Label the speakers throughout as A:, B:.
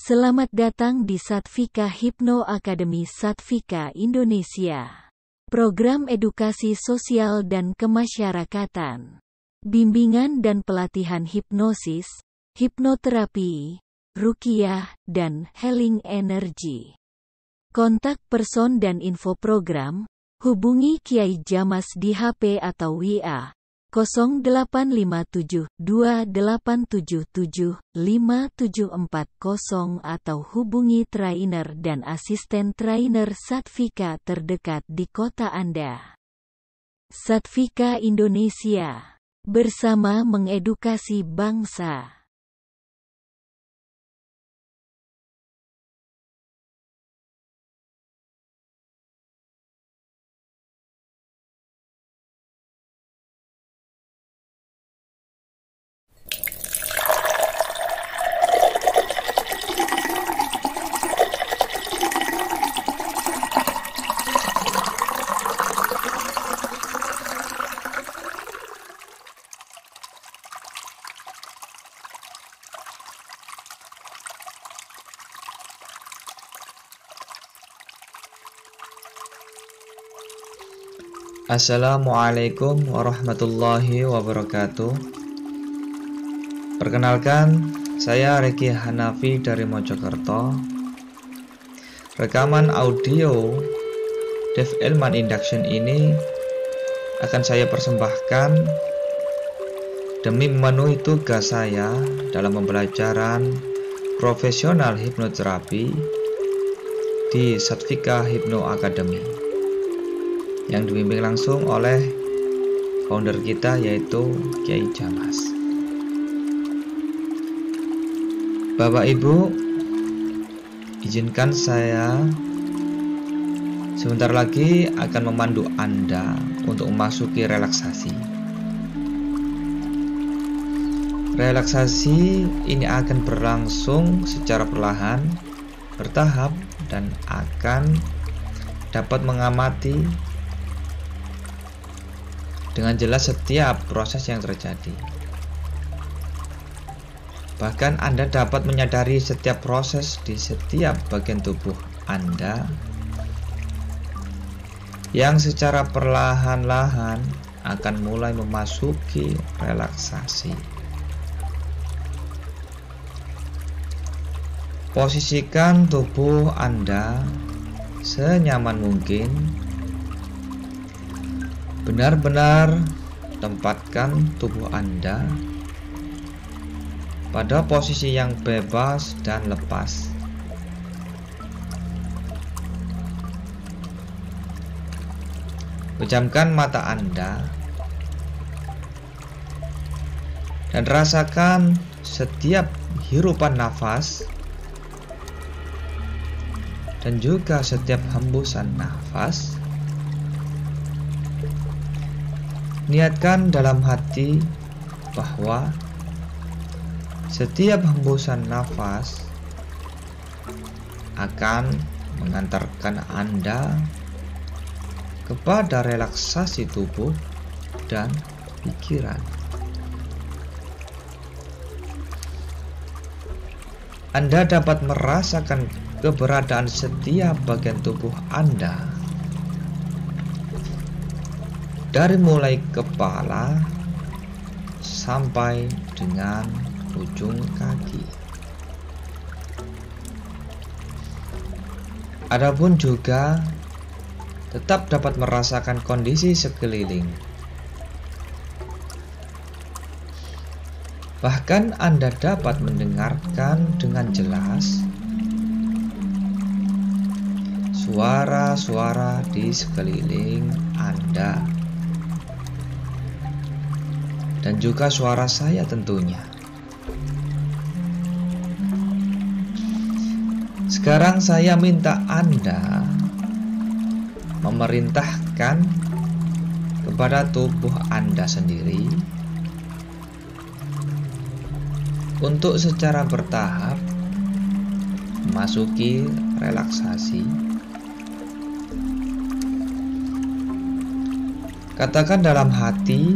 A: Selamat datang di Satvika Hipno Academy Satvika Indonesia. Program edukasi sosial dan kemasyarakatan. Bimbingan dan pelatihan hipnosis, hipnoterapi, ruqyah, dan healing energy. Kontak person dan info program, hubungi Kiai Jamas di HP atau WA 085728775740 atau hubungi trainer dan asisten trainer Satvika terdekat di kota Anda. Satvika Indonesia, bersama mengedukasi bangsa.
B: Assalamualaikum warahmatullahi wabarakatuh. Perkenalkan, saya Reki Hanafi dari Mojokerto. Rekaman audio Dev Elman Induction ini akan saya persembahkan demi memenuhi tugas saya dalam pembelajaran profesional hipnoterapi di Satvika Hipno Academy yang dibimbing langsung oleh founder kita, yaitu Kiai Jamas. Bapak Ibu, izinkan saya sebentar lagi akan memandu Anda untuk memasuki relaksasi. Relaksasi ini akan berlangsung secara perlahan, bertahap, dan akan dapat mengamati dengan jelas setiap proses yang terjadi. Bahkan Anda dapat menyadari setiap proses di setiap bagian tubuh Anda yang secara perlahan-lahan akan mulai memasuki relaksasi. Posisikan tubuh Anda senyaman mungkin. Benar-benar tempatkan tubuh Anda pada posisi yang bebas dan lepas. Pejamkan mata Anda dan rasakan setiap hirupan nafas dan juga setiap hembusan nafas. Niatkan dalam hati bahwa setiap hembusan nafas akan mengantarkan Anda kepada relaksasi tubuh dan pikiran. Anda dapat merasakan keberadaan setiap bagian tubuh Anda, dari mulai kepala sampai dengan ujung kaki. Adapun juga tetap dapat merasakan kondisi sekeliling. Bahkan Anda dapat mendengarkan dengan jelas suara-suara di sekeliling Anda. dan juga suara saya tentunya. Sekarang saya minta Anda memerintahkan kepada tubuh Anda sendiri untuk secara bertahap memasuki relaksasi. Katakan dalam hati,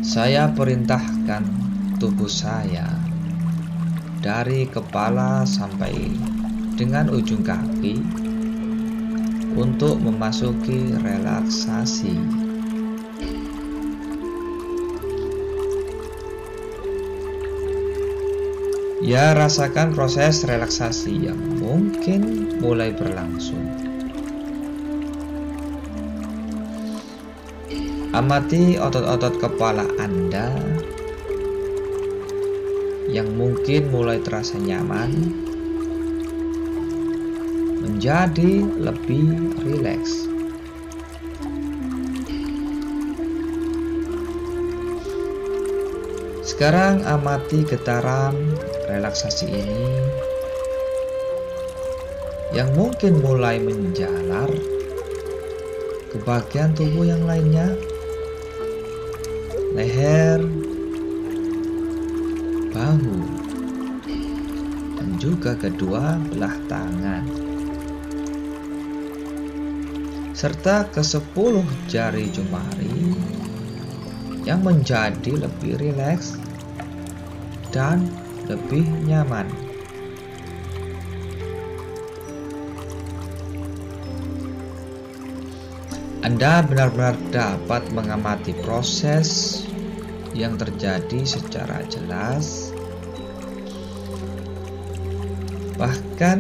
B: saya perintahkan tubuh saya dari kepala sampai dengan ujung kaki untuk memasuki relaksasi. Ya, rasakan proses relaksasi yang mungkin mulai berlangsung. Amati otot-otot kepala Anda yang mungkin mulai terasa nyaman, menjadi lebih rileks. Sekarang amati getaran relaksasi ini yang mungkin mulai menjalar ke bagian tubuh yang lainnya, leher, bahu, dan juga kedua belah tangan, serta ke-10 jari jemari yang menjadi lebih rileks dan lebih nyaman. Anda benar-benar dapat mengamati proses yang terjadi secara jelas. Bahkan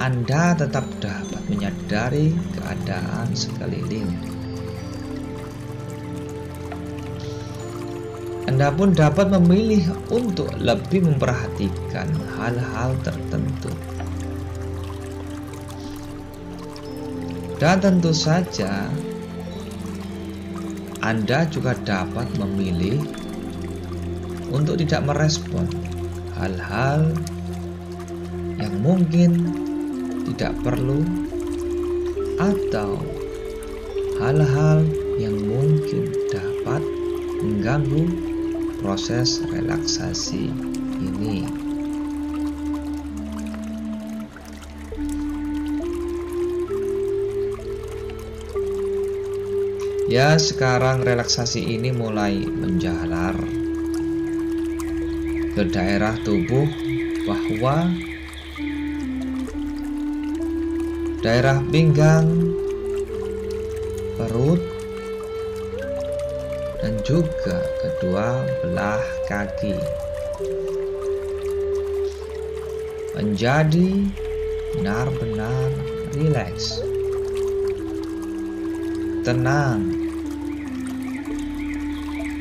B: Anda tetap dapat menyadari keadaan sekeliling. Anda pun dapat memilih untuk lebih memperhatikan hal-hal tertentu. Dan tentu saja Anda juga dapat memilih untuk tidak merespon hal-hal yang mungkin tidak perlu atau hal-hal yang mungkin dapat mengganggu proses relaksasi ini. Ya, sekarang relaksasi ini mulai menjalar ke daerah tubuh bahwa daerah pinggang, perut, dan juga kedua belah kaki menjadi benar-benar rileks, tenang,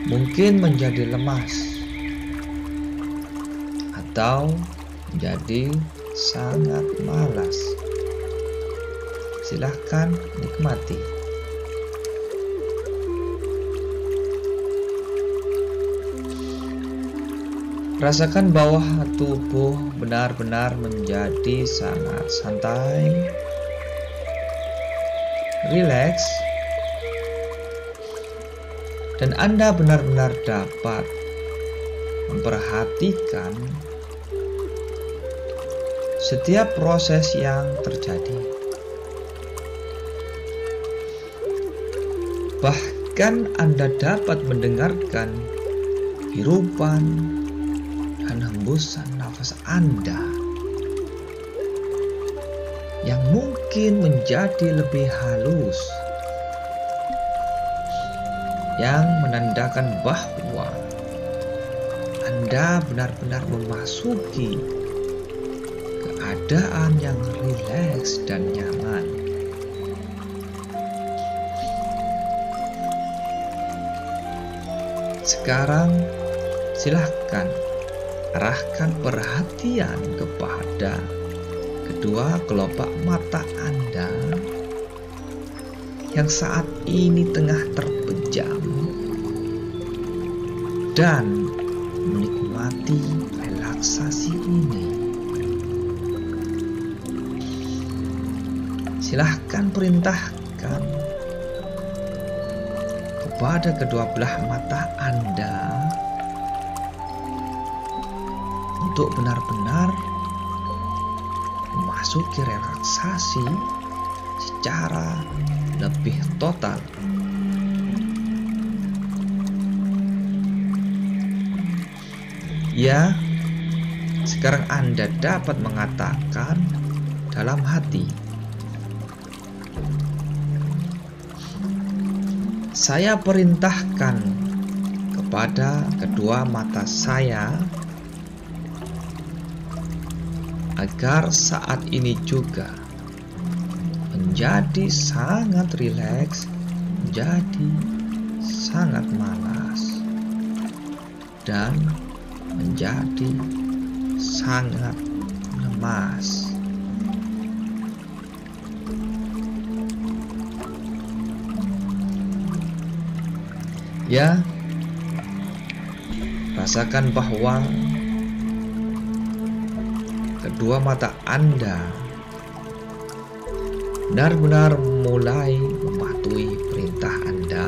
B: mungkin menjadi lemas atau menjadi sangat malas. Silahkan nikmati. Rasakan bahwa tubuh benar-benar menjadi sangat santai, rileks, dan Anda benar-benar dapat memperhatikan setiap proses yang terjadi. Bahkan Anda dapat mendengarkan hirupan dan hembusan nafas Anda yang mungkin menjadi lebih halus, yang menandakan bahwa Anda benar-benar memasuki keadaan yang rileks dan nyaman. Sekarang silahkan arahkan perhatian kepada kedua kelopak mata Anda yang saat ini tengah terpejam dan menikmati relaksasi ini. Silahkan perintahkan kepada kedua belah mata Anda untuk benar-benar memasuki relaksasi secara lebih total. Ya, sekarang Anda dapat mengatakan dalam hati, saya perintahkan kepada kedua mata saya agar saat ini juga menjadi sangat rileks, menjadi sangat malas, dan menjadi sangat lemas. Ya, rasakan bahwa kedua mata Anda benar-benar mulai mematuhi perintah Anda.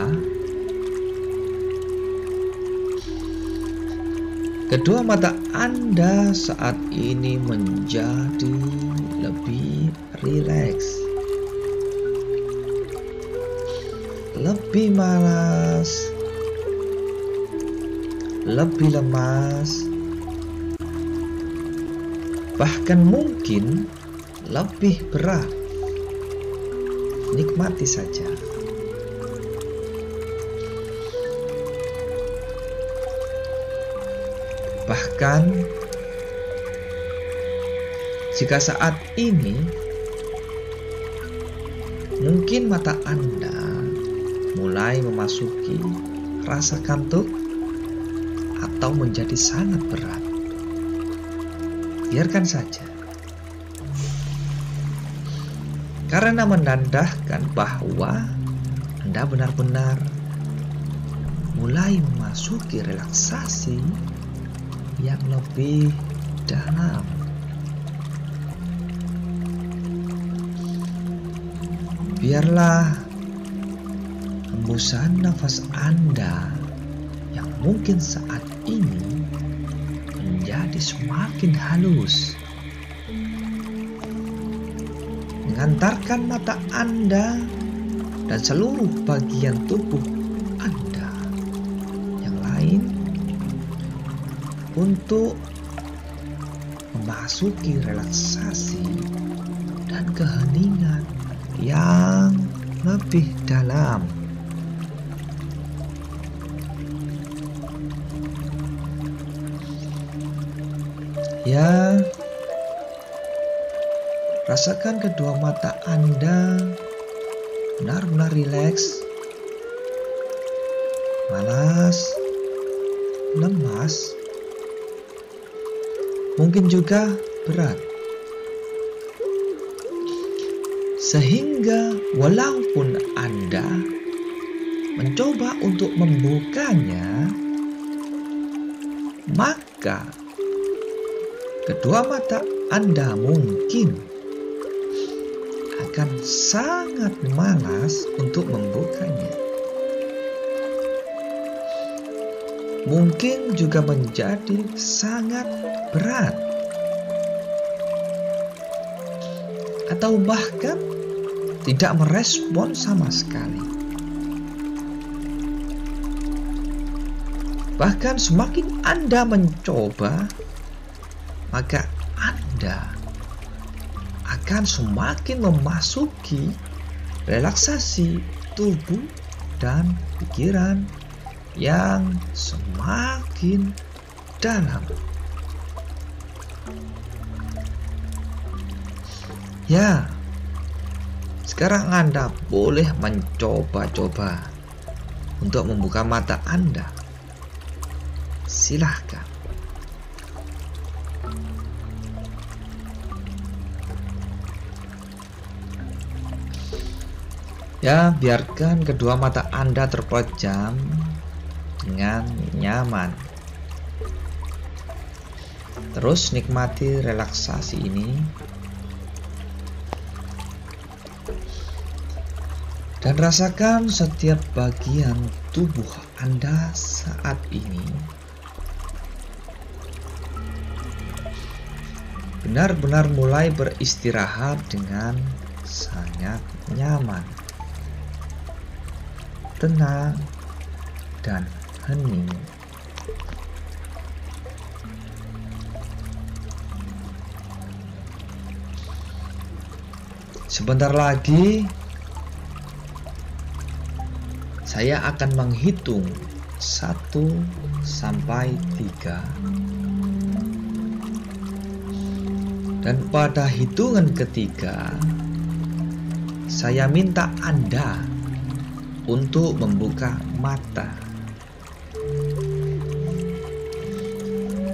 B: Kedua mata Anda saat ini menjadi lebih rileks, lebih malas, lebih lemas, bahkan mungkin lebih berat. Nikmati saja. Bahkan jika saat ini mungkin mata Anda mulai memasuki rasa kantuk atau menjadi sangat berat, biarkan saja. Karena menandakan bahwa Anda benar-benar mulai memasuki relaksasi yang lebih dalam. Biarlah hembusan nafas Anda yang mungkin saat ini menjadi semakin halus, mengantarkan mata Anda dan seluruh bagian tubuh Anda yang lain untuk memasuki relaksasi dan keheningan yang lebih dalam. Ya, rasakan kedua mata Anda benar-benar rileks, malas, lemas, mungkin juga berat. Sehingga walaupun Anda mencoba untuk membukanya, maka kedua mata Anda mungkin akan sangat malas untuk membukanya. Mungkin juga menjadi sangat berat, atau bahkan tidak merespon sama sekali. Bahkan semakin Anda mencoba, maka Anda akan semakin memasuki relaksasi tubuh dan pikiran yang semakin dalam. Ya, sekarang Anda boleh mencoba-coba untuk membuka mata Anda. Silahkan. Ya, biarkan kedua mata Anda terpejam dengan nyaman. Terus nikmati relaksasi ini. Dan rasakan setiap bagian tubuh Anda saat ini benar-benar mulai beristirahat dengan sangat nyaman, tenang, dan hening. Sebentar lagi saya akan menghitung 1 sampai 3. Dan pada hitungan ketiga, saya minta Anda untuk membuka mata.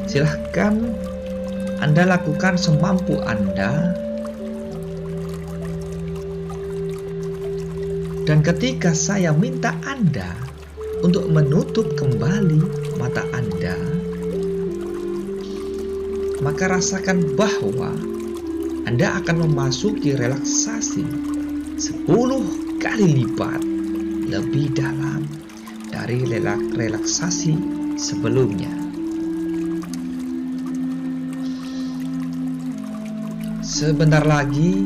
B: Silahkan Anda lakukan semampu Anda. Dan ketika saya minta Anda untuk menutup kembali mata Anda, maka rasakan bahwa Anda akan memasuki relaksasi 10 kali lipat lebih dalam dari relaksasi sebelumnya. Sebentar lagi,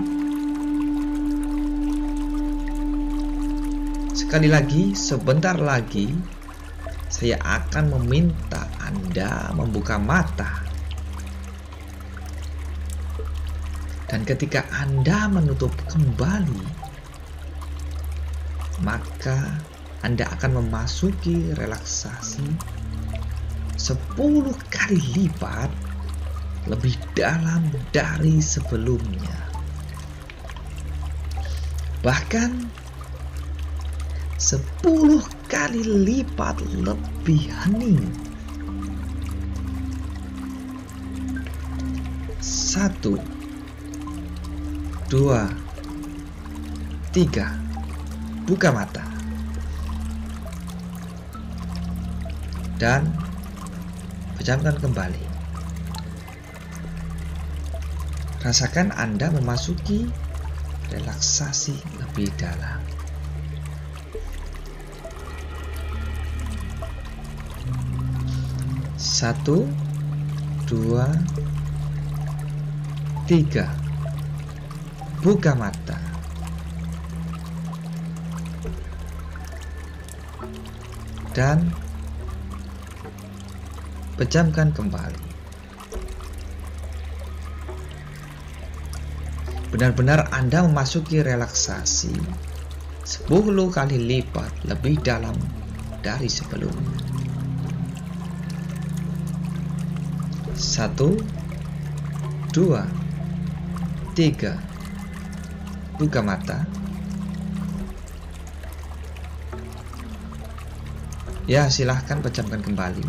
B: sekali lagi, sebentar lagi, saya akan meminta Anda membuka mata. Dan ketika Anda menutup kembali, maka Anda akan memasuki relaksasi 10 kali lipat lebih dalam dari sebelumnya. Bahkan 10 kali lipat lebih hening. 1, 2, 3. Buka mata. Dan pejamkan kembali. Rasakan Anda memasuki relaksasi lebih dalam. 1, 2, 3. Buka mata. Dan pejamkan kembali. Benar-benar Anda memasuki relaksasi 10 kali lipat lebih dalam dari sebelumnya. 1, 2, 3. Buka mata. Ya, silahkan pejamkan kembali.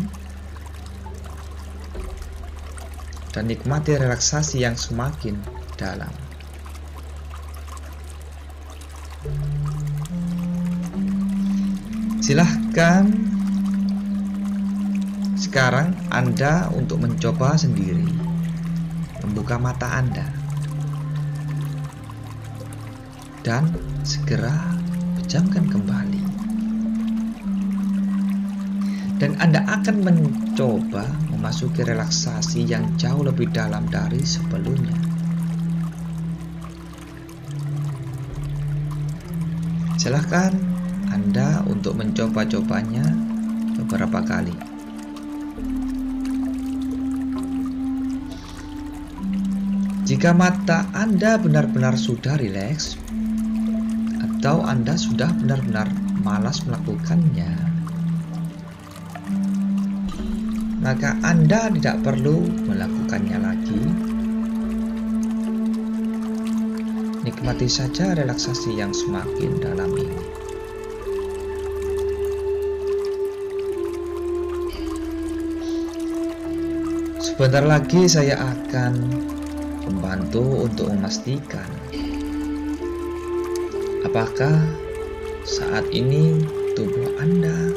B: Dan nikmati relaksasi yang semakin dalam. Silahkan sekarang Anda untuk mencoba sendiri membuka mata Anda dan segera pejamkan kembali. Dan Anda akan mencoba memasuki relaksasi yang jauh lebih dalam dari sebelumnya. Silahkan Anda untuk mencoba-cobanya beberapa kali. Jika mata Anda benar-benar sudah rileks, atau Anda sudah benar-benar malas melakukannya, maka Anda tidak perlu melakukannya lagi. Nikmati saja relaksasi yang semakin dalam ini. Sebentar lagi saya akan membantu untuk memastikan apakah saat ini tubuh Anda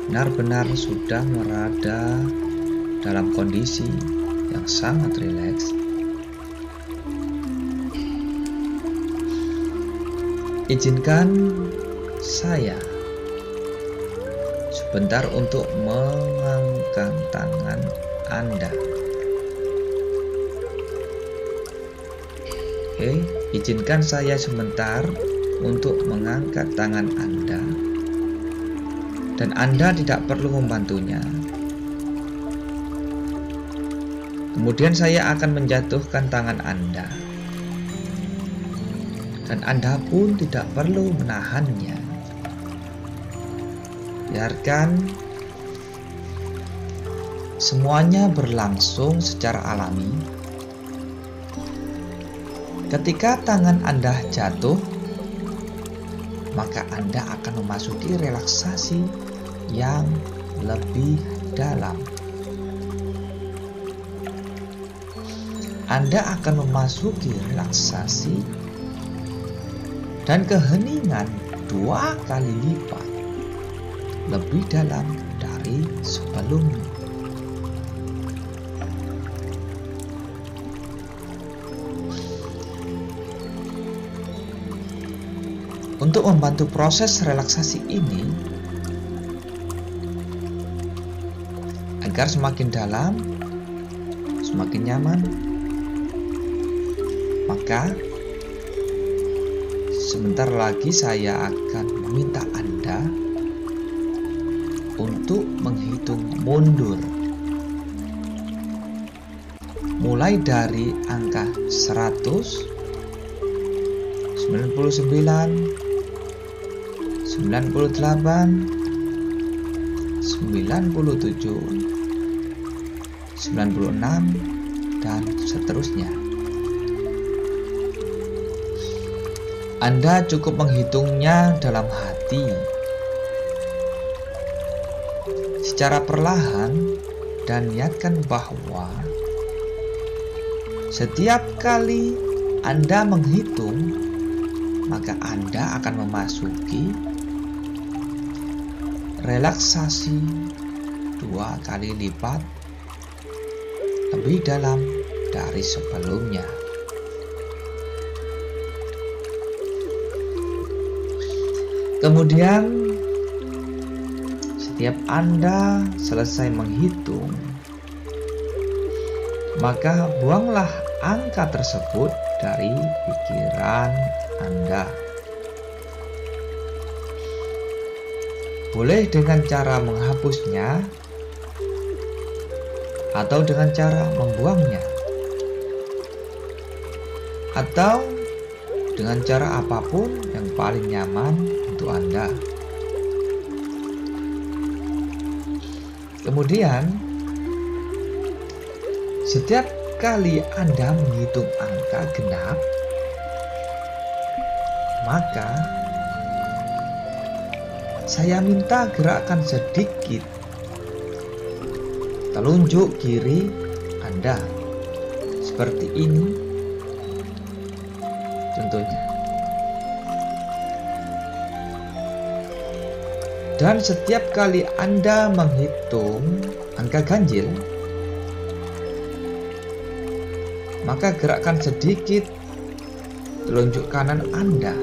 B: benar-benar sudah berada dalam kondisi yang sangat rileks. Izinkan saya sebentar untuk mengangkat tangan Anda. Oke, izinkan saya sebentar untuk mengangkat tangan Anda. Dan Anda tidak perlu membantunya. Kemudian saya akan menjatuhkan tangan Anda. Dan Anda pun tidak perlu menahannya. Biarkan semuanya berlangsung secara alami. Ketika tangan Anda jatuh, maka Anda akan memasuki relaksasi yang lebih dalam. Anda akan memasuki relaksasi dan keheningan 2 kali lipat lebih dalam dari sebelumnya. Untuk membantu proses relaksasi ini agar semakin dalam, semakin nyaman, maka sebentar lagi saya akan meminta Anda untuk menghitung mundur mulai dari angka 100, 99, 98, 97, 96, dan seterusnya. Anda cukup menghitungnya dalam hati secara perlahan dan niatkan bahwa setiap kali Anda menghitung, maka Anda akan memasuki relaksasi 2 kali lipat lebih dalam dari sebelumnya. Kemudian setiap Anda selesai menghitung, maka buanglah angka tersebut dari pikiran Anda. Boleh dengan cara menghapusnya atau dengan cara membuangnya, atau dengan cara apapun yang paling nyaman untuk Anda. Kemudian setiap kali Anda menghitung angka genap, maka saya minta gerakkan sedikit telunjuk kiri Anda seperti ini contohnya. Dan setiap kali Anda menghitung angka ganjil, maka gerakkan sedikit telunjuk kanan Anda.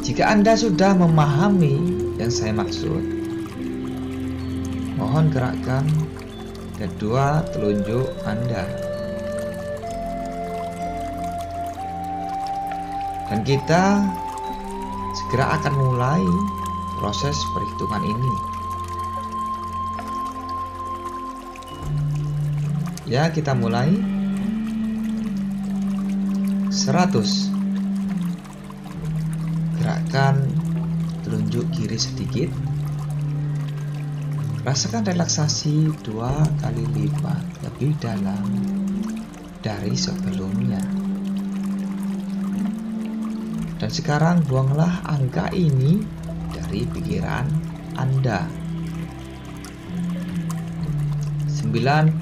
B: Jika Anda sudah memahami yang saya maksud, mohon gerakkan kedua telunjuk Anda. Dan kita segera akan mulai proses perhitungan ini. Ya, kita mulai. 100. Gerakkan telunjuk kiri sedikit. Rasakan relaksasi 2 kali lipat lebih dalam dari sebelumnya. Dan sekarang buanglah angka ini dari pikiran Anda. 99,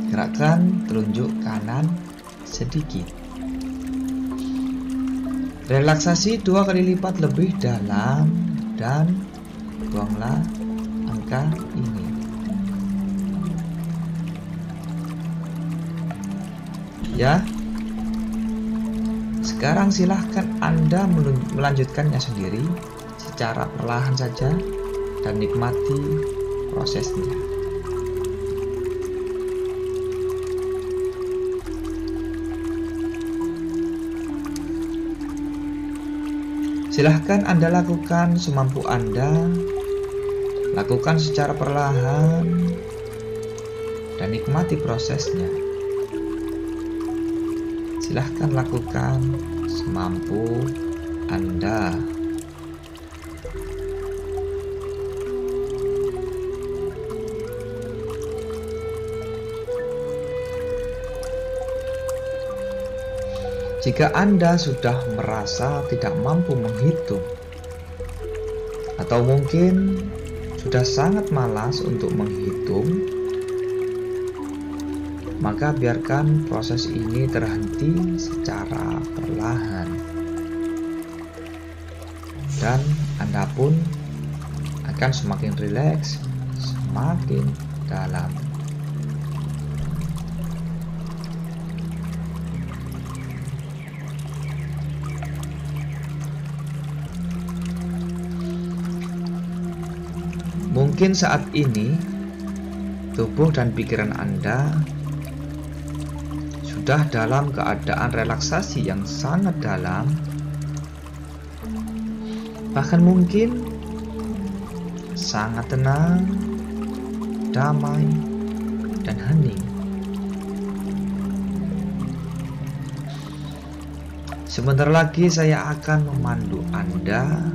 B: Gerakkan telunjuk kanan sedikit. Relaksasi 2 kali lipat lebih dalam dan buanglah angka ini. Ya, sekarang silahkan Anda melanjutkannya sendiri secara perlahan saja dan nikmati prosesnya. Silahkan Anda lakukan semampu Anda, lakukan secara perlahan, dan nikmati prosesnya. Silahkan lakukan semampu Anda. Jika Anda sudah merasa tidak mampu menghitung, atau mungkin sudah sangat malas untuk menghitung, maka biarkan proses ini terhenti secara perlahan. Dan Anda pun akan semakin rileks, semakin dalam. Mungkin saat ini tubuh dan pikiran Anda sudah dalam keadaan relaksasi yang sangat dalam, bahkan mungkin sangat tenang, damai, dan hening. Sebentar lagi saya akan memandu Anda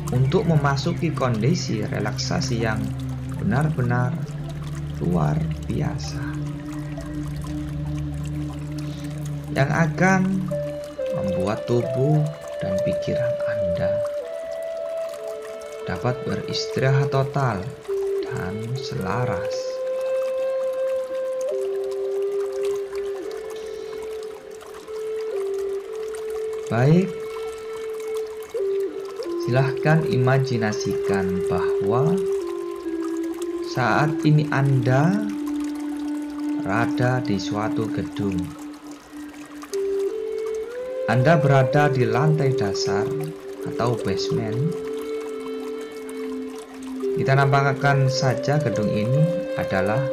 B: untuk memasuki kondisi relaksasi yang benar-benar luar biasa, yang akan membuat tubuh dan pikiran Anda dapat beristirahat total dan selaras. Baik, silahkan imajinasikan bahwa saat ini Anda berada di suatu gedung. Anda berada di lantai dasar atau basement. Kita nampakkan saja gedung ini adalah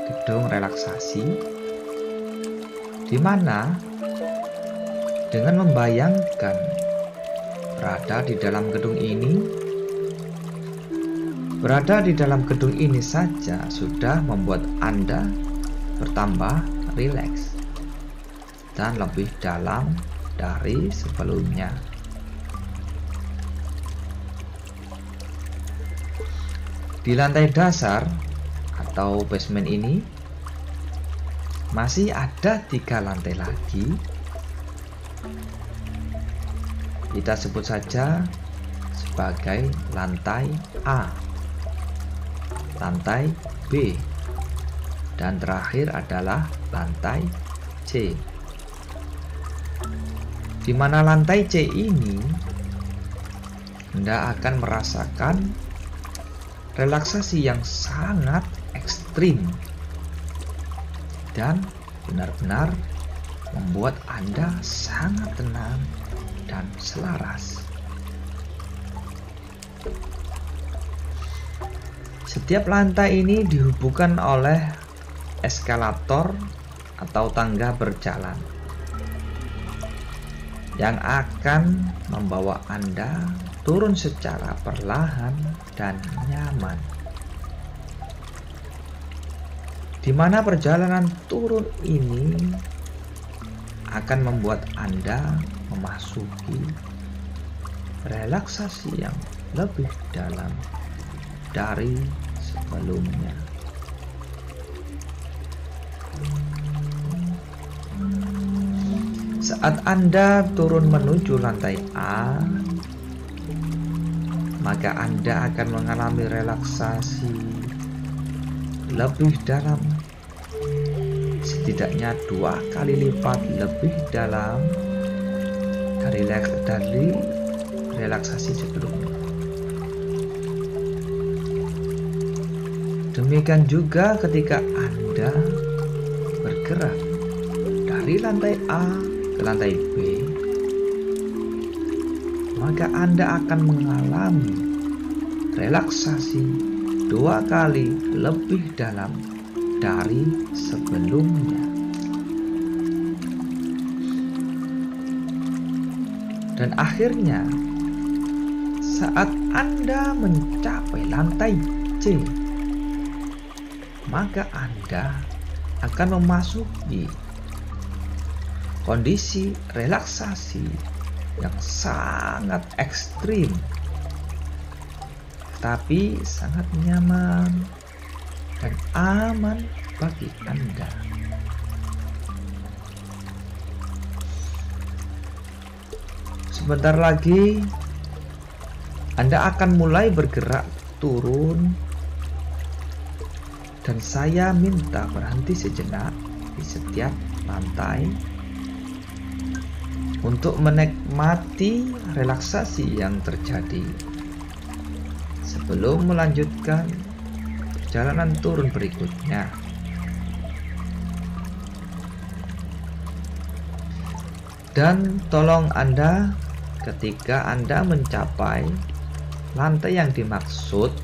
B: gedung relaksasi, di mana dengan membayangkan berada di dalam gedung ini saja sudah membuat Anda bertambah rileks dan lebih dalam dari sebelumnya. Di lantai dasar atau basement ini masih ada 3 lantai lagi. Kita sebut saja sebagai lantai A, lantai B, dan terakhir adalah lantai C. Di mana lantai C ini Anda akan merasakan relaksasi yang sangat ekstrim dan benar-benar membuat Anda sangat tenang dan selaras. Setiap lantai ini dihubungkan oleh eskalator atau tangga berjalan yang akan membawa Anda turun secara perlahan dan nyaman. Di mana perjalanan turun ini akan membuat Anda memasuki relaksasi yang lebih dalam dari sebelumnya. Saat Anda turun menuju lantai A, maka Anda akan mengalami relaksasi lebih dalam, setidaknya 2 kali lipat lebih dalam dari relaksasi sebelumnya. Demikian juga ketika Anda bergerak dari lantai A ke lantai B, maka Anda akan mengalami relaksasi 2 kali lebih dalam dari sebelumnya. Dan akhirnya, saat Anda mencapai lantai C, maka Anda akan memasuki kondisi relaksasi yang sangat ekstrim, tapi sangat nyaman dan aman bagi Anda. Sebentar lagi Anda akan mulai bergerak turun, dan saya minta berhenti sejenak di setiap lantai untuk menikmati relaksasi yang terjadi sebelum melanjutkan perjalanan turun berikutnya. Dan tolong Anda, ketika Anda mencapai lantai yang dimaksud,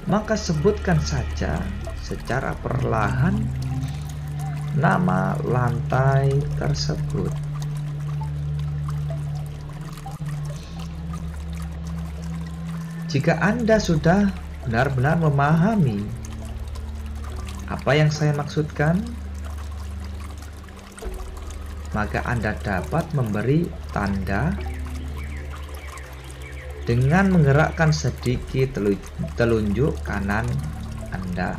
B: maka sebutkan saja secara perlahan nama lantai tersebut. Jika Anda sudah benar-benar memahami apa yang saya maksudkan, maka Anda dapat memberi tanda dengan menggerakkan sedikit telunjuk kanan Anda.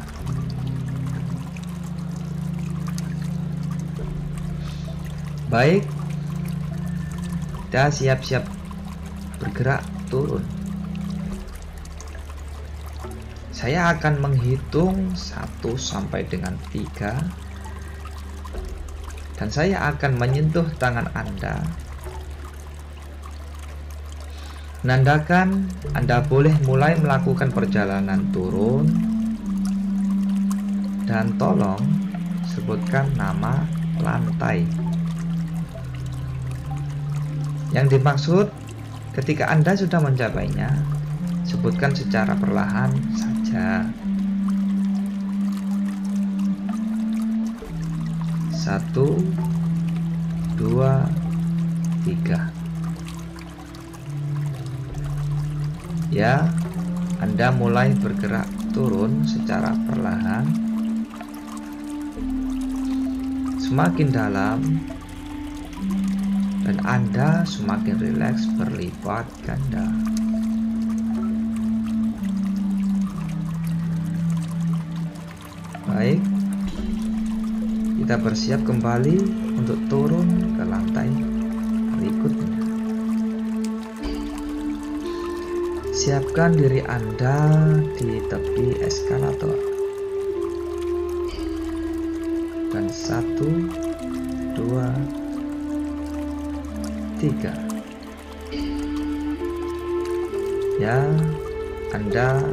B: Baik, kita siap-siap bergerak turun. Saya akan menghitung 1 sampai dengan 3, dan saya akan menyentuh tangan Anda, menandakan Anda boleh mulai melakukan perjalanan turun. Dan tolong sebutkan nama lantai yang dimaksud. Ketika Anda sudah mencapainya, sebutkan secara perlahan saja. 1, 2, 3. Ya, Anda mulai bergerak turun secara perlahan, semakin dalam, dan Anda semakin rileks berlipat ganda. Baik, kita bersiap kembali untuk turun ke lantai berikutnya. Siapkan diri Anda di tepi eskalator. Dan 1, 2, 3. Ya, Anda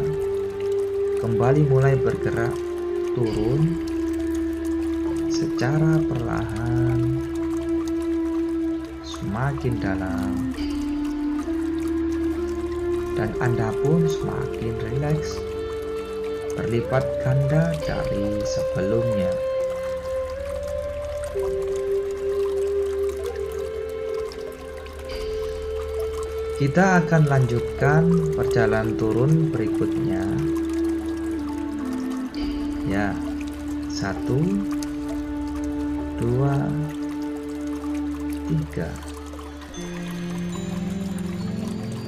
B: kembali mulai bergerak turun secara perlahan, semakin dalam, dan Anda pun semakin rileks berlipat ganda dari sebelumnya. Kita akan lanjutkan perjalanan turun berikutnya. Ya, 1, 2, 3.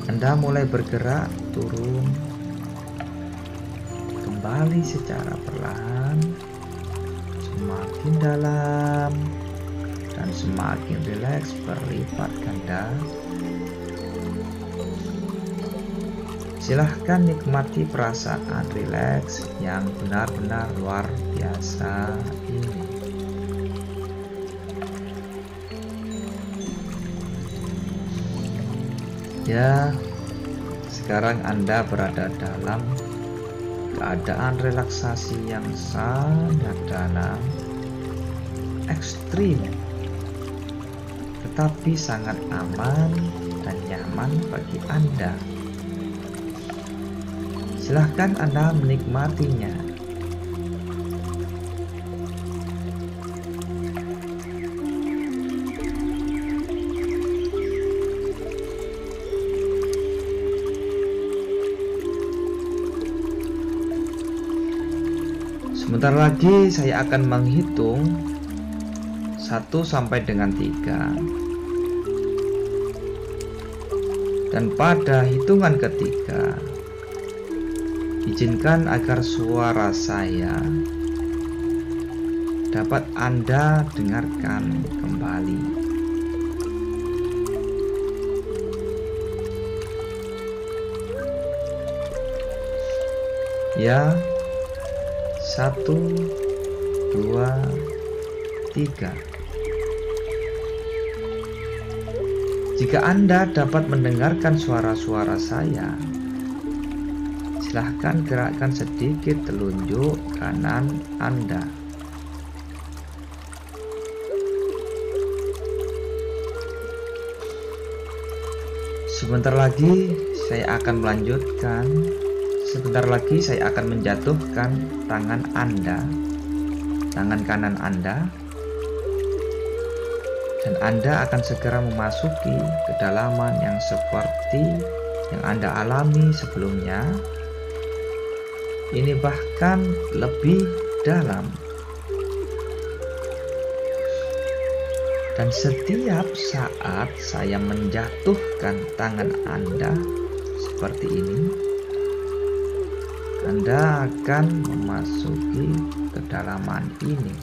B: Anda mulai bergerak turun kembali secara perlahan, semakin dalam dan semakin rileks berlipat ganda Silahkan nikmati perasaan rileks yang benar-benar luar biasa ini. Ya, sekarang Anda berada dalam keadaan relaksasi yang sangat dalam, ekstrim, tetapi sangat aman dan nyaman bagi Anda. Silahkan Anda menikmatinya. Sebentar lagi saya akan menghitung 1 sampai dengan 3. Dan pada hitungan ketiga, izinkan agar suara saya dapat Anda dengarkan kembali. Ya, 1, 2, 3. Jika Anda dapat mendengarkan suara-suara saya, silahkan gerakkan sedikit telunjuk kanan Anda. Sebentar lagi saya akan melanjutkan. Sebentar lagi saya akan menjatuhkan tangan Anda, tangan kanan Anda, dan Anda akan segera memasuki kedalaman yang seperti yang Anda alami sebelumnya. Ini bahkan lebih dalam. Dan setiap saat saya menjatuhkan tangan Anda seperti ini, Anda akan memasuki kedalaman ini.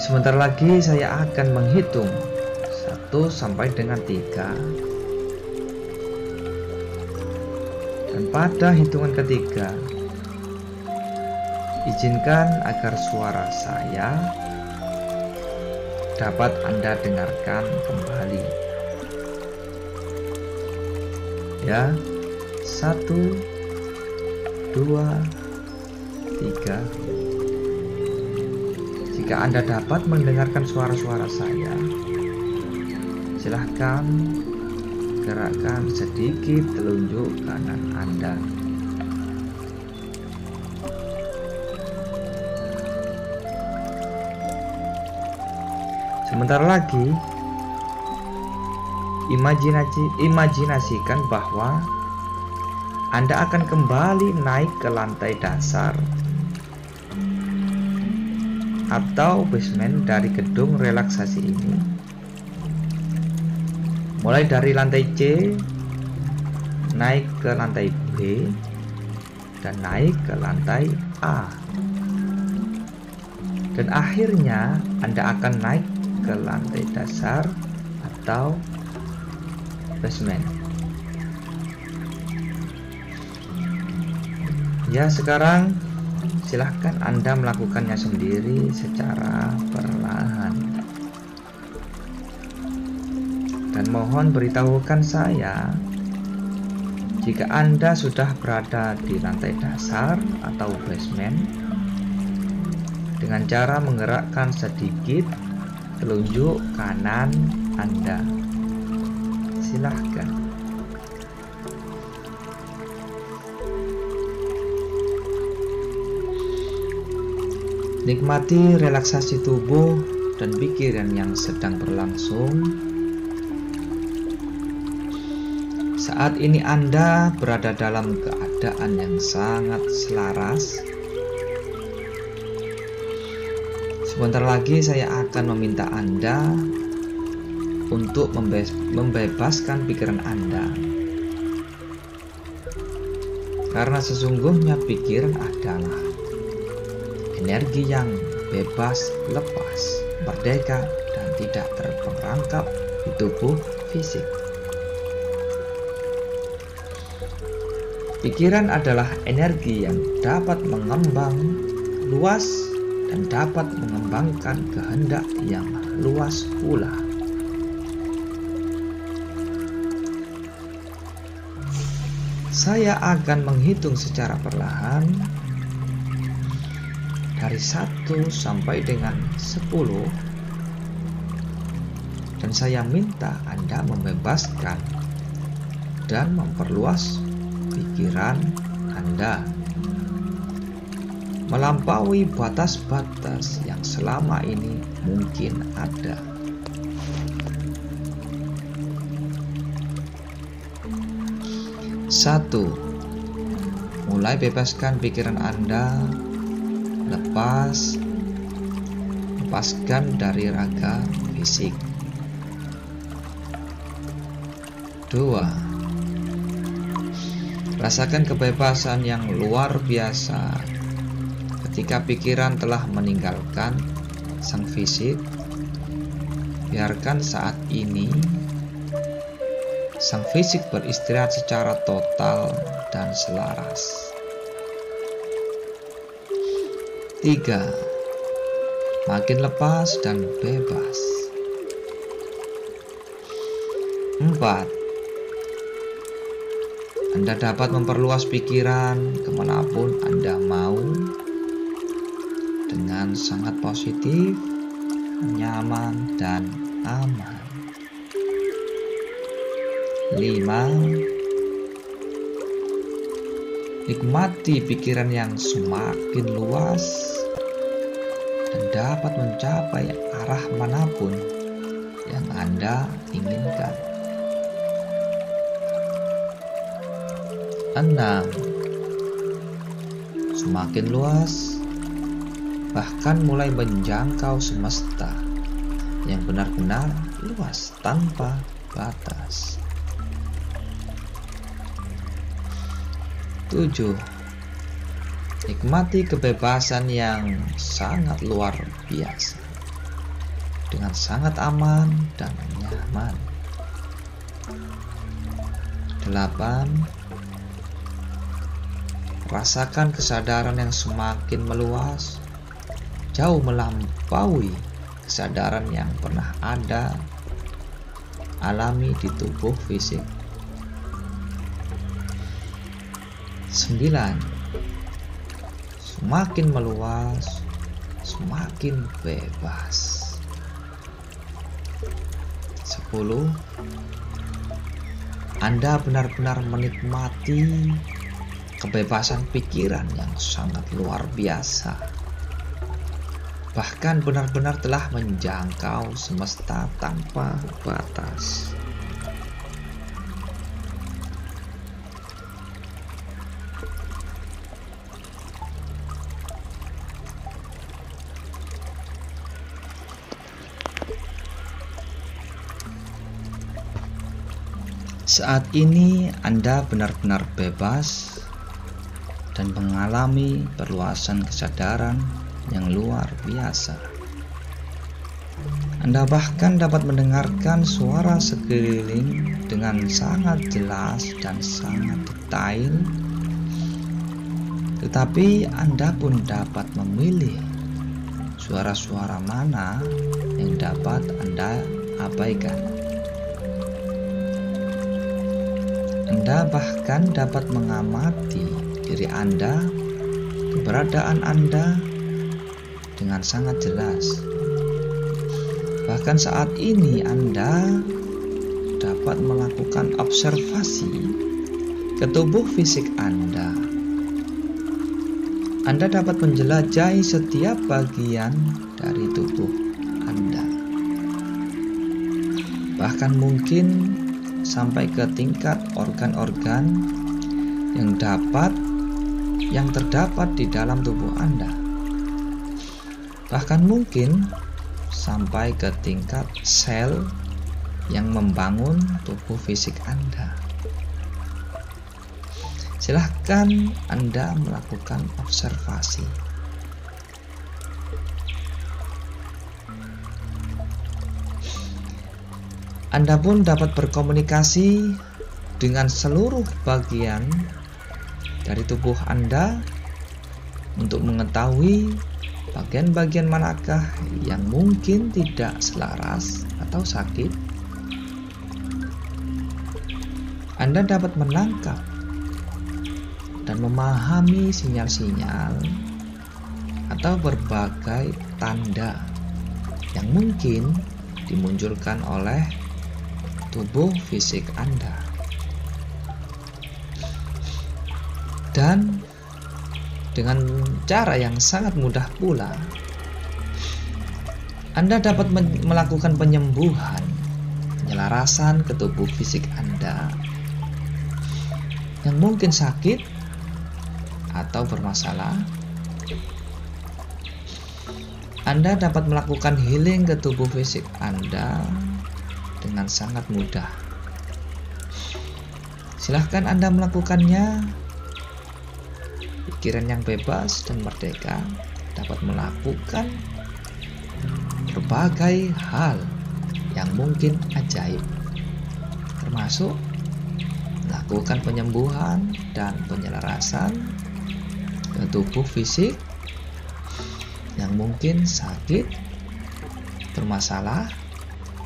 B: Sebentar lagi saya akan menghitung 1 sampai dengan 3. Dan pada hitungan ketiga, izinkan agar suara saya dapat Anda dengarkan kembali. Ya, 1, 2, 3. Jika Anda dapat mendengarkan suara-suara saya, silahkan gerakkan sedikit telunjuk kanan Anda. Sebentar lagi, imajinasikan bahwa Anda akan kembali naik ke lantai dasar atau basement dari gedung relaksasi ini. Mulai dari lantai C, naik ke lantai B, dan naik ke lantai A. Dan akhirnya Anda akan naik ke lantai dasar atau basement. Ya, sekarang silahkan Anda melakukannya sendiri secara perlahan. Dan mohon beritahukan saya jika Anda sudah berada di lantai dasar atau basement dengan cara menggerakkan sedikit telunjuk kanan Anda. Silahkan. Nikmati relaksasi tubuh dan pikiran yang sedang berlangsung. Saat ini Anda berada dalam keadaan yang sangat selaras. Sebentar lagi saya akan meminta Anda untuk membebaskan pikiran Anda. Karena sesungguhnya pikiran adalah energi yang bebas, lepas, merdeka, dan tidak terperangkap di tubuh fisik. Pikiran adalah energi yang dapat mengembang luas dan dapat mengembangkan kehendak yang luas pula. Saya akan menghitung secara perlahan dari 1 sampai dengan 10, dan saya minta Anda membebaskan dan memperluas pikiran Anda melampaui batas-batas yang selama ini mungkin ada. Satu, mulai bebaskan pikiran Anda, lepaskan dari raga fisik. 2, rasakan kebebasan yang luar biasa ketika pikiran telah meninggalkan sang fisik. Biarkan saat ini sang fisik beristirahat secara total dan selaras. 3, makin lepas dan bebas. 4, Anda dapat memperluas pikiran kemanapun Anda mau dengan sangat positif, nyaman, dan aman. 5, nikmati pikiran yang semakin luas dan dapat mencapai arah manapun yang Anda inginkan. 6, semakin luas, bahkan mulai menjangkau semesta yang benar-benar luas tanpa batas. 7, nikmati kebebasan yang sangat luar biasa dengan sangat aman dan nyaman. 8, rasakan kesadaran yang semakin meluas, jauh melampaui kesadaran yang pernah Anda alami di tubuh fisik. 9, semakin meluas, semakin bebas. 10, Anda benar-benar menikmati kebebasan pikiran yang sangat luar biasa, bahkan benar-benar telah menjangkau semesta tanpa batas. Saat ini Anda benar-benar bebas dan mengalami perluasan kesadaran yang luar biasa. Anda bahkan dapat mendengarkan suara sekeliling dengan sangat jelas dan sangat detail, tetapi Anda pun dapat memilih suara-suara mana yang dapat Anda abaikan. Anda bahkan dapat mengamati diri Anda, keberadaan Anda dengan sangat jelas. Bahkan saat ini Anda dapat melakukan observasi ke tubuh fisik Anda. Anda dapat menjelajahi setiap bagian dari tubuh Anda. Bahkan mungkin sampai ke tingkat organ-organ yang terdapat di dalam tubuh Anda. Bahkan mungkin sampai ke tingkat sel yang membangun tubuh fisik Anda. Silahkan Anda melakukan observasi. Anda pun dapat berkomunikasi dengan seluruh bagian dari tubuh Anda untuk mengetahui bagian-bagian manakah yang mungkin tidak selaras atau sakit. Anda dapat menangkap dan memahami sinyal-sinyal atau berbagai tanda yang mungkin dimunculkan oleh tubuh fisik Anda. Dan dengan cara yang sangat mudah pula, Anda dapat melakukan penyembuhan, penyelarasan ke tubuh fisik Anda yang mungkin sakit atau bermasalah. Anda dapat melakukan healing ke tubuh fisik Anda dengan sangat mudah. Silahkan Anda melakukannya. Pikiran yang bebas dan merdeka dapat melakukan berbagai hal yang mungkin ajaib, termasuk melakukan penyembuhan dan penyelarasan ke tubuh fisik yang mungkin sakit, bermasalah,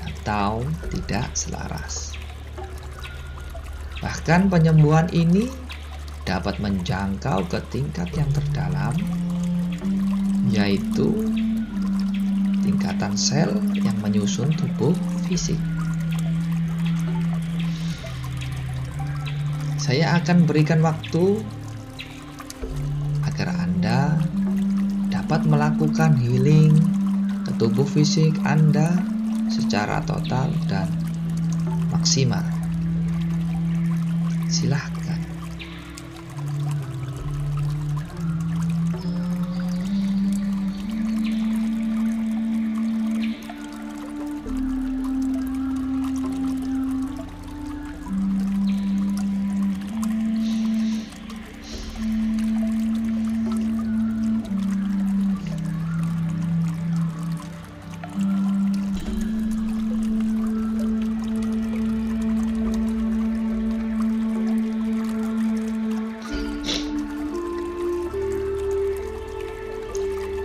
B: atau tidak selaras. Bahkan penyembuhan ini dapat menjangkau ke tingkat yang terdalam, yaitu tingkatan sel yang menyusun tubuh fisik. Saya akan berikan waktu agar Anda dapat melakukan healing ke tubuh fisik Anda secara total dan maksimal. Silahkan.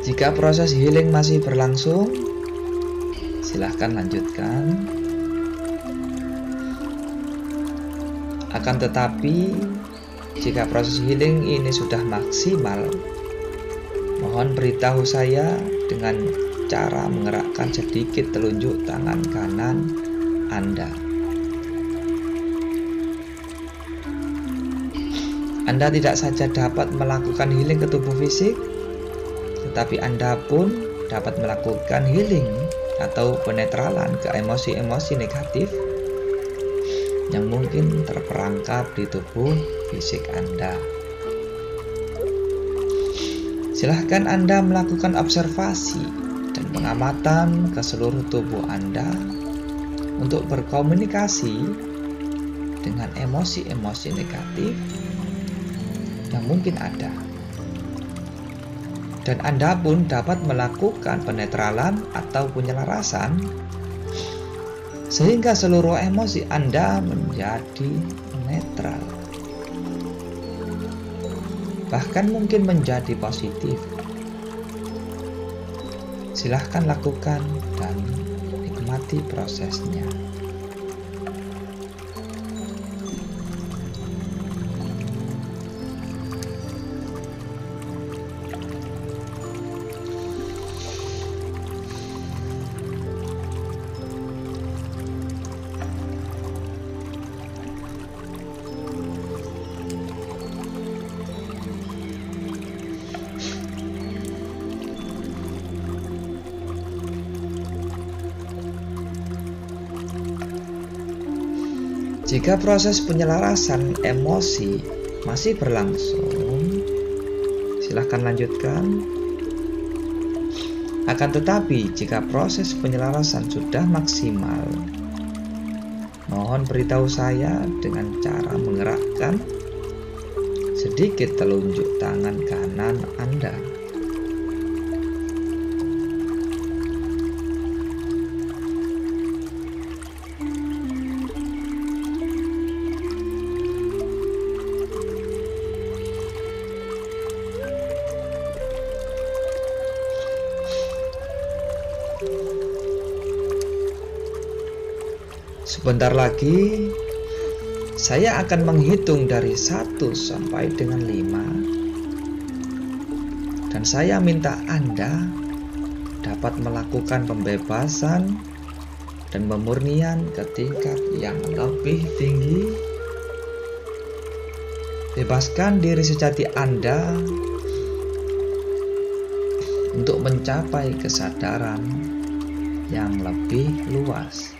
B: Jika proses healing masih berlangsung, silahkan lanjutkan. Akan tetapi, jika proses healing ini sudah maksimal, mohon beritahu saya dengan cara mengerakkan sedikit telunjuk tangan kanan Anda. Anda tidak saja dapat melakukan healing ke tubuh fisik, tetapi Anda pun dapat melakukan healing atau penetralan ke emosi-emosi negatif yang mungkin terperangkap di tubuh fisik Anda. Silahkan Anda melakukan observasi dan pengamatan ke seluruh tubuh Anda untuk berkomunikasi dengan emosi-emosi negatif yang mungkin ada. Dan Anda pun dapat melakukan penetralan atau penyelarasan sehingga seluruh emosi Anda menjadi netral, bahkan mungkin menjadi positif. Silahkan lakukan dan nikmati prosesnya. Jika proses penyelarasan emosi masih berlangsung, silahkan lanjutkan. Akan tetapi, jika proses penyelarasan sudah maksimal, mohon beritahu saya dengan cara menggerakkan sedikit telunjuk tangan kanan Anda. Sebentar lagi saya akan menghitung dari 1 sampai dengan 5, dan saya minta Anda dapat melakukan pembebasan dan pemurnian ke tingkat yang lebih tinggi. Bebaskan diri sejati Anda untuk mencapai kesadaran yang lebih luas.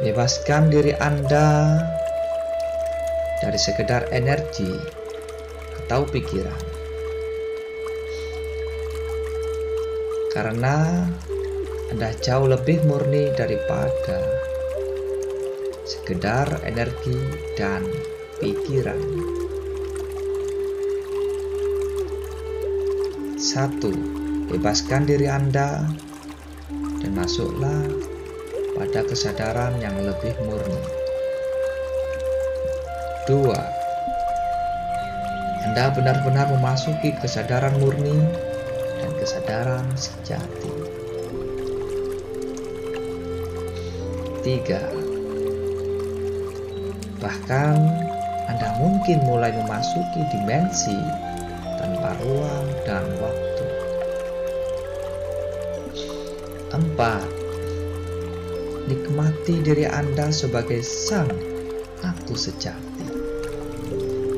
B: Bebaskan diri Anda dari sekedar energi atau pikiran, karena Anda jauh lebih murni daripada sekedar energi dan pikiran. 1. Bebaskan diri Anda dan masuklah pada kesadaran yang lebih murni. 2. Anda benar-benar memasuki kesadaran murni dan kesadaran sejati. 3. Bahkan Anda mungkin mulai memasuki dimensi tanpa ruang dan waktu. 4. Nikmati diri Anda sebagai sang aku sejati,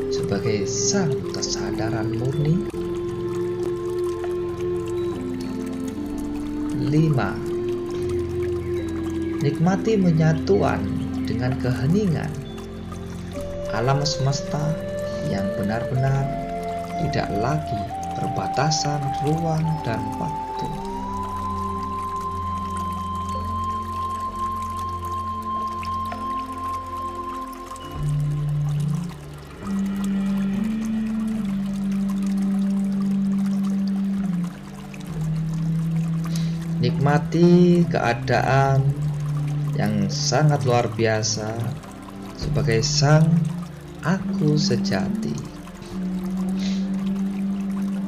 B: sebagai sang kesadaran murni. 5. Nikmati penyatuan dengan keheningan alam semesta yang benar-benar tidak lagi berbatasan ruang dan waktu. Nikmati keadaan yang sangat luar biasa sebagai sang aku sejati.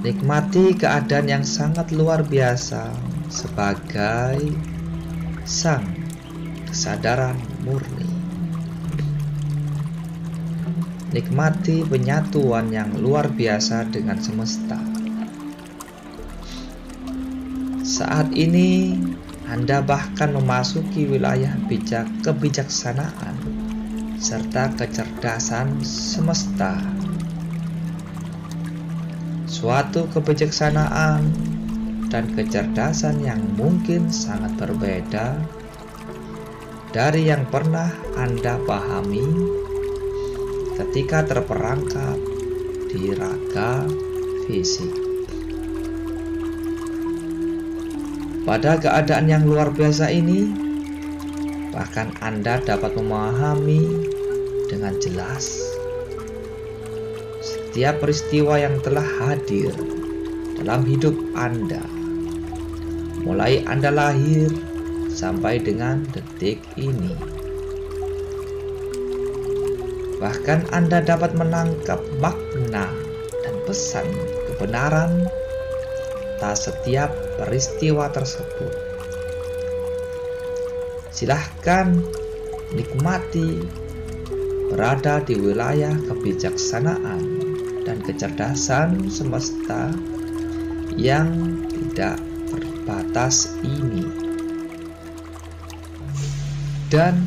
B: Nikmati keadaan yang sangat luar biasa sebagai sang kesadaran murni. Nikmati penyatuan yang luar biasa dengan semesta. Saat ini Anda bahkan memasuki wilayah kebijaksanaan serta kecerdasan semesta. Suatu kebijaksanaan dan kecerdasan yang mungkin sangat berbeda dari yang pernah Anda pahami ketika terperangkap di raga fisik. Pada keadaan yang luar biasa ini, bahkan Anda dapat memahami dengan jelas setiap peristiwa yang telah hadir dalam hidup Anda, mulai Anda lahir sampai dengan detik ini. Bahkan Anda dapat menangkap makna dan pesan kebenaran atas setiap peristiwa tersebut. Silahkan nikmati berada di wilayah kebijaksanaan dan kecerdasan semesta yang tidak terbatas ini, dan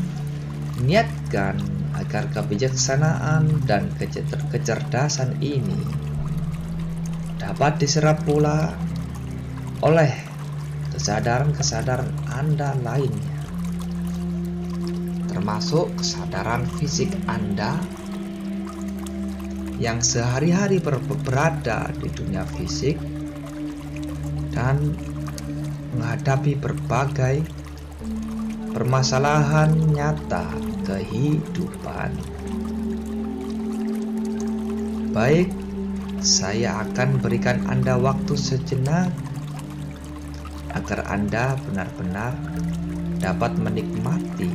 B: niatkan agar kebijaksanaan dan kecerdasan ini dapat diserap pula oleh kesadaran-kesadaran Anda lainnya, termasuk kesadaran fisik Anda yang sehari-hari berada di dunia fisik dan menghadapi berbagai permasalahan nyata kehidupan. Baik, saya akan berikan Anda waktu sejenak agar Anda benar-benar dapat menikmati